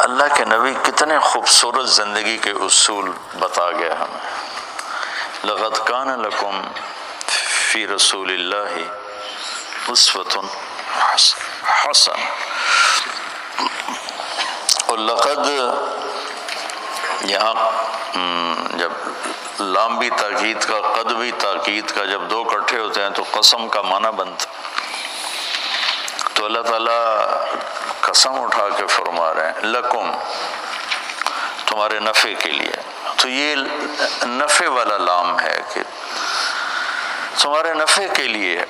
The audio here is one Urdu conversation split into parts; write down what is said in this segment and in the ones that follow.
اللہ کے نبی کتنے خوبصورت زندگی کے اصول بتا گیا ہمیں. لقد کان لکم فی رسول اللہ اسوۃ حسن. اور لقد یہاں جب لام بھی تاکید کا قد بھی تاکید کا جب دو اکٹھے ہوتے ہیں تو قسم کا معنی بنتا. تو اللہ تعالیٰ قسم اٹھا کے فرما رہے ہیں لکم تمہارے نفع کے لیے. تو یہ نفع والا لام ہے کہ تمہارے نفع کے لیے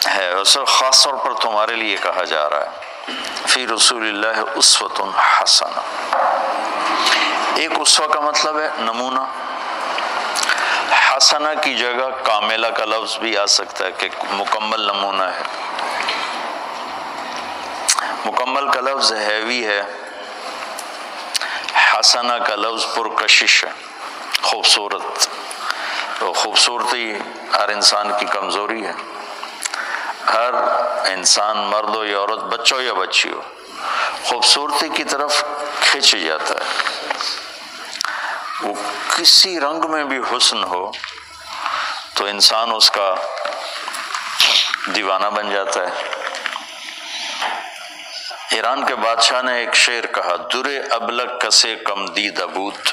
ہے، اور صرف خاص طور پر تمہارے لیے کہا جا رہا ہے. فی رسول اللہ اسوۃ حسنہ. ایک اسوہ کا مطلب ہے نمونہ، حسنہ کی جگہ کاملہ کا لفظ بھی آ سکتا ہے کہ مکمل نمونہ ہے. مکمل کا لفظ ہیوی ہے، حسنہ کا لفظ پرکشش ہے، خوبصورت. تو خوبصورتی ہر انسان کی کمزوری ہے. ہر انسان مرد ہو یا عورت، بچہ ہو یا بچی ہو، خوبصورتی کی طرف کھنچ جاتا ہے. وہ کسی رنگ میں بھی حسن ہو تو انسان اس کا دیوانہ بن جاتا ہے. ایران کے بادشاہ نے ایک شعر کہا، درے ابلک کسے کم دید ابوت.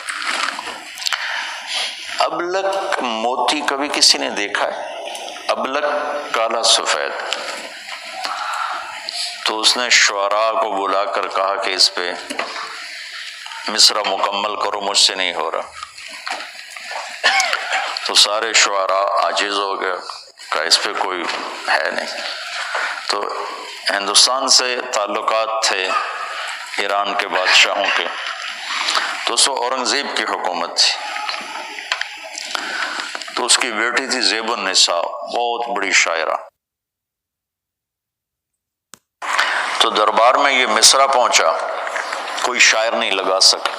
ابلک موتی کبھی کسی نے دیکھا ہے؟ ابلک کالا سفید. تو اس نے شعراء کو بلا کر کہا کہ اس پہ مصرع مکمل کرو، مجھ سے نہیں ہو رہا. تو سارے شعراء عاجز ہو گئے، کہا اس پہ کوئی ہے نہیں. تو ہندوستان سے تعلقات تھے ایران کے بادشاہوں کے. تو اس وقت اورنگزیب کی حکومت تھی. تو اس کی بیٹی تھی زیب النساء، بہت بڑی شاعرہ. تو دربار میں یہ مصرع پہنچا، کوئی شاعر نہیں لگا سکا.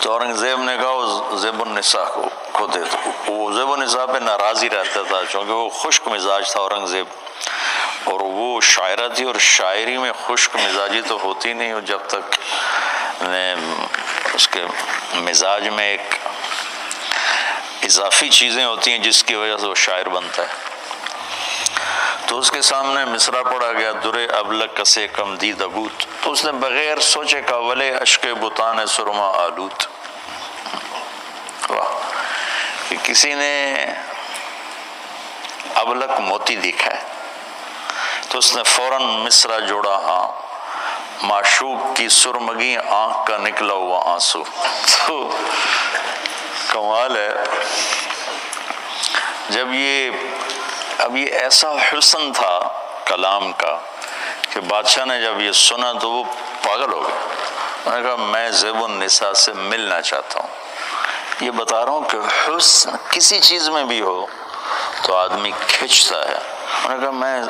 تو اورنگزیب نے کہا وہ زیب النساء کو دے دو. وہ زیب النساء پہ ناراض ہی رہتا تھا چونکہ وہ خشک مزاج تھا اورنگزیب، اور وہ شاعرہ تھی، اور شاعری میں خشک مزاجی تو ہوتی نہیں، اور جب تک اس کے مزاج میں ایک اضافی چیزیں ہوتی ہیں جس کی وجہ سے وہ شاعر بنتا ہے. تو اس کے سامنے مصرع پڑھا گیا، درے ابلک کسے کم دید ابوت. تو اس نے بغیر سوچے کا ولے اشک بتان سرما آلود. واہ، کہ کسی نے ابلک موتی دیکھا ہے. تو اس نے فوراً مصرع جوڑا، ہاں معشوق کی سرمگی آنکھ کا نکلا ہوا آنسو. تو کمال ہے. اب یہ ایسا حسن تھا کلام کا کہ بادشاہ نے جب یہ سنا تو وہ پاگل ہو گیا. انہوں نے کہا میں زیب النساء سے ملنا چاہتا ہوں. یہ بتا رہا ہوں کہ حسن کسی چیز میں بھی ہو تو آدمی کھنچتا ہے. انہوں نے کہا میں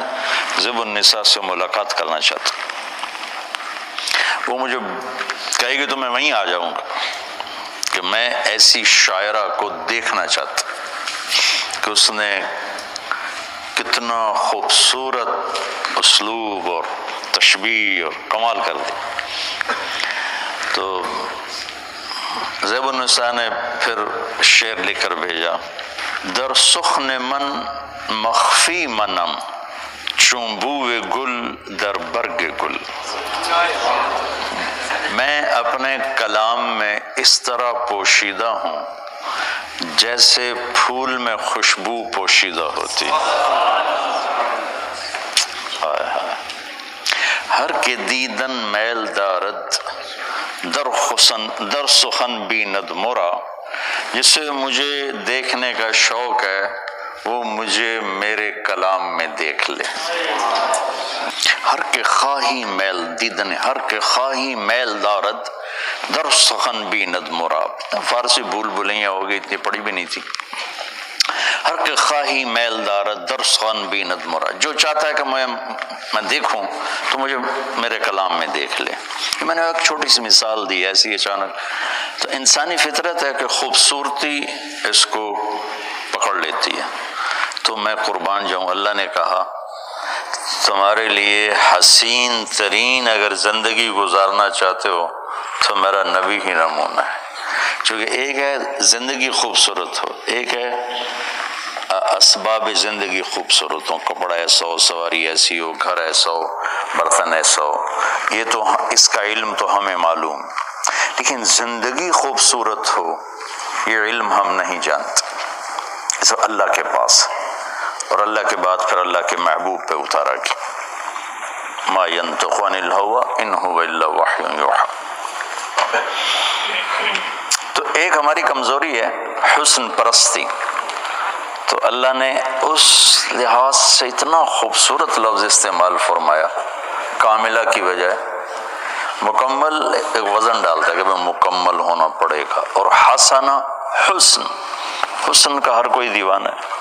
زیب النساء سے ملاقات کرنا چاہتا ہوں. وہ مجھے کہے گی تو میں وہیں آ جاؤں گا کہ میں ایسی شاعرہ کو دیکھنا چاہتا کہ اس نے کتنا خوبصورت اسلوب اور تشبیہ اور کمال کر دی. تو زیب النساء نے پھر شعر لکھ کر بھیجا، در سخن من مخفی منم چون بوئے گل در برگ گل. میں اپنے کلام میں اس طرح پوشیدہ ہوں جیسے پھول میں خوشبو پوشیدہ ہوتی. ہر کے دیدن میل دارد در سخن بیند مرا. جسے مجھے دیکھنے کا شوق ہے وہ مجھے میرے کلام میں دیکھ لے. ہر کے خواہی میل دیدن، ہر کے خواہی میل دارد در سخن بیند مرا. فارسی بھول بھلیاں ہو گئی، اتنی پڑھی بھی نہیں تھی. ہر کے خواہی میل دارد در سخن بیند مرا. جو چاہتا ہے کہ میں دیکھوں تو مجھے میرے کلام میں دیکھ لے. میں نے ایک چھوٹی سی مثال دی ایسی اچانک. تو انسانی فطرت ہے کہ خوبصورتی اس کو پکڑ لیتی ہے. تو میں قربان جاؤں، اللہ نے کہا تمہارے لیے حسین ترین اگر زندگی گزارنا چاہتے ہو تو میرا نبی ہی نمونہ ہے، چونکہ ایک ہے زندگی خوبصورت ہو، ایک ہے اسباب زندگی خوبصورت ہو، کپڑا ایسا ہو، سواری ایسی ہو، گھر ایسا ہو، برتن ایسا ہو، یہ تو اس کا علم تو ہمیں معلوم، لیکن زندگی خوبصورت ہو یہ علم ہم نہیں جانتے، یہ سب اللہ کے پاس، اور اللہ کے بعد پھر اللہ کے محبوب پہ اتارا گیا، ما ينطق عن الهوى ان هو الا وحی یوحی۔ تو ایک ہماری کمزوری ہے حسن پرستی، تو اللہ نے اس لحاظ سے اتنا خوبصورت لفظ استعمال فرمایا کاملہ کی بجائے، مکمل ایک وزن ڈالتا ہے کہ میں مکمل ہونا پڑے گا، اور حسن، حسن کا ہر کوئی دیوانہ ہے،